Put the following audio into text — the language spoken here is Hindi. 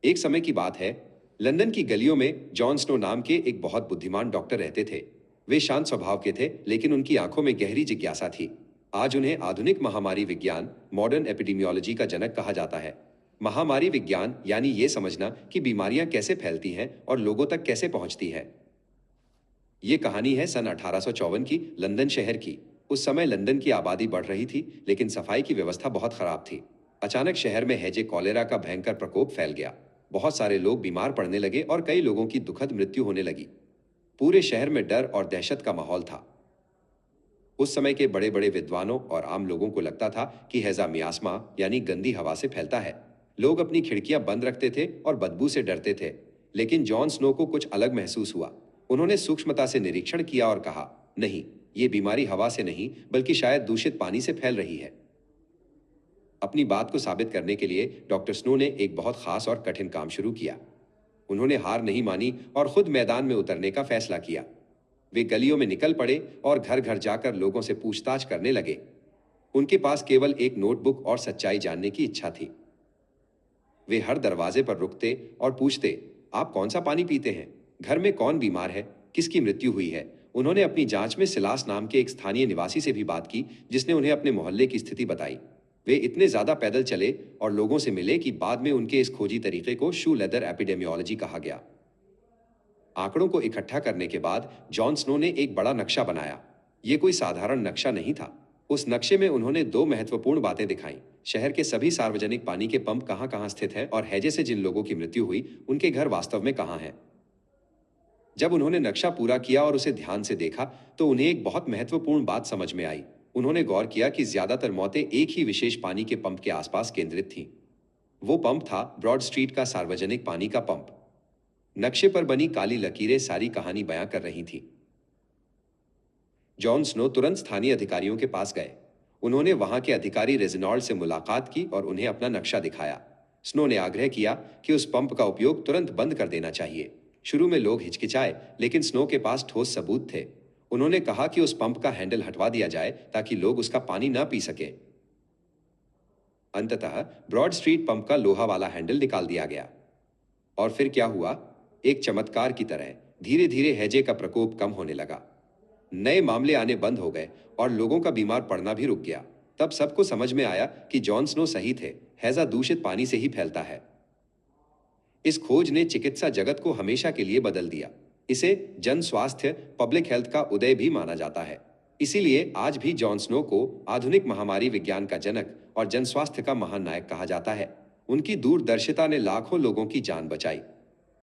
एक समय की बात है, लंदन की गलियों में जॉन स्नो नाम के एक बहुत बुद्धिमान डॉक्टर रहते थे। वे शांत स्वभाव के थे, लेकिन उनकी आंखों में गहरी जिज्ञासा थी। आज उन्हें आधुनिक महामारी विज्ञान, मॉडर्न एपिडेमियोलॉजी का जनक कहा जाता है। महामारी विज्ञान यानी ये समझना कि बीमारियां कैसे फैलती हैं और लोगों तक कैसे पहुंचती है। ये कहानी है सन 1854 की, लंदन शहर की। उस समय लंदन की आबादी बढ़ रही थी, लेकिन सफाई की व्यवस्था बहुत खराब थी। अचानक शहर में हैजे कॉलेरा का भयंकर प्रकोप फैल गया। बहुत सारे लोग बीमार पड़ने लगे और कई लोगों की दुखद मृत्यु होने लगी। पूरे शहर में डर और दहशत का माहौल था। उस समय के बड़े बड़े विद्वानों और आम लोगों को लगता था कि हैजा मियास्मा यानी गंदी हवा से फैलता है। लोग अपनी खिड़कियां बंद रखते थे और बदबू से डरते थे। लेकिन जॉन स्नो को कुछ अलग महसूस हुआ। उन्होंने सूक्ष्मता से निरीक्षण किया और कहा, नहीं, ये बीमारी हवा से नहीं बल्कि शायद दूषित पानी से फैल रही है। अपनी बात को साबित करने के लिए डॉक्टर स्नो ने एक बहुत खास और कठिन काम शुरू किया। उन्होंने हार नहीं मानी और खुद मैदान में उतरने का फैसला किया। वे गलियों में निकल पड़े और घर घर जाकर लोगों से पूछताछ करने लगे। उनके पास केवल एक नोटबुक और सच्चाई जानने की इच्छा थी। वे हर दरवाजे पर रुकते और पूछते, आप कौन सा पानी पीते हैं? घर में कौन बीमार है? किसकी मृत्यु हुई है? उन्होंने अपनी जांच में सिलास नाम के एक स्थानीय निवासी से भी बात की, जिसने उन्हें अपने मोहल्ले की स्थिति बताई। वे इतने ज्यादा पैदल चले और लोगों से मिले कि बाद में उनके इस खोजी तरीके को शू लेदर एपिडेमियोलॉजी कहा गया। आंकड़ों को इकट्ठा करने के बाद जॉन स्नो ने एक बड़ा नक्शा बनाया। यह कोई साधारण नक्शा नहीं था। उस नक्शे में उन्होंने दो महत्वपूर्ण बातें दिखाई। शहर के सभी सार्वजनिक पानी के पंप कहां कहां स्थित है और हैजे से जिन लोगों की मृत्यु हुई उनके घर वास्तव में कहां हैं। जब उन्होंने नक्शा पूरा किया और उसे ध्यान से देखा तो उन्हें एक बहुत महत्वपूर्ण बात समझ में आई। उन्होंने गौर किया कि ज्यादातर मौतें एक ही विशेष पानी के पंप के आसपास केंद्रित थीं। वो पंप था ब्रॉड स्ट्रीट का सार्वजनिक पानी का पंप। नक्शे पर बनी काली लकीरें सारी कहानी बयां कर रही थीं। जॉन स्नो तुरंत स्थानीय अधिकारियों के पास गए। उन्होंने वहां के अधिकारी रेजिनॉल्ड से मुलाकात की और उन्हें अपना नक्शा दिखाया। स्नो ने आग्रह किया कि उस पंप का उपयोग तुरंत बंद कर देना चाहिए। शुरू में लोग हिचकिचाए, लेकिन स्नो के पास ठोस सबूत थे। उन्होंने कहा कि उस पंप का हैंडल हटवा दिया जाए ताकि लोग उसका पानी न पी सके। अंततः ब्रॉड स्ट्रीट पंप का लोहा वाला हैंडल निकाल दिया गया। और फिर क्या हुआ? एक चमत्कार की तरह धीरे धीरे हैजे का प्रकोप कम होने लगा। नए मामले आने बंद हो गए और लोगों का बीमार पड़ना भी रुक गया। तब सबको समझ में आया कि जॉन स्नो सही थे, हैजा दूषित पानी से ही फैलता है। इस खोज ने चिकित्सा जगत को हमेशा के लिए बदल दिया। इसे जन स्वास्थ्य, पब्लिक हेल्थ का उदय भी माना जाता है। इसीलिए आज भी जॉन स्नो को आधुनिक महामारी विज्ञान का जनक और जन स्वास्थ्य का महान नायक कहा जाता है। उनकी दूरदर्शिता ने लाखों लोगों की जान बचाई।